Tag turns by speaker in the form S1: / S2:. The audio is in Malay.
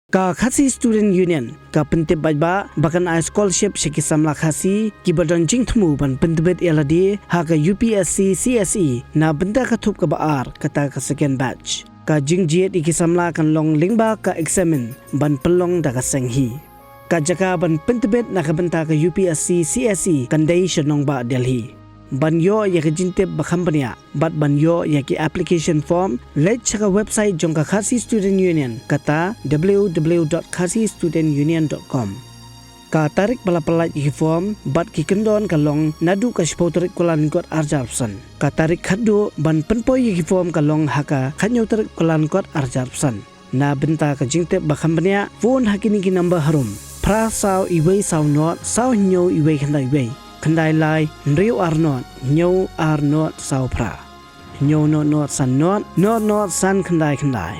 S1: Ka Khasi Student Union ka pentip bajba bahkan a scholarship shiki samla khasi ki badon jingthmu ban pentibet eladi ha ka UPSC CSE na benda ka thup ka baar kata ka second batch ka jingjiet iki samla kan long lingba ka examine ban pelong da ka senghi ka jaka ban pentibet na ka benta ka UPSC CSE kan dai shanong ba Delhi ban yo ya ka jintip ba company bat ban yo ya ki application form let chaka website jong ka Khasi Student Union kata www.khasistudentunion.com ka tarik bala pelat ki form bat ki kendon kalong nadu ka spotarik kulan kot arjarpsan ka tarik khaddu ban penpoi ki form kalong haka khanyo tarik kulan kot arjarpsan na benta ka jingtip ba company phone hakini ki number harum pra saw iwei saw not saw nyo iwei khandai iwei Kandai lai nriu arnot nyau arnot saupra nyau not san not san kandai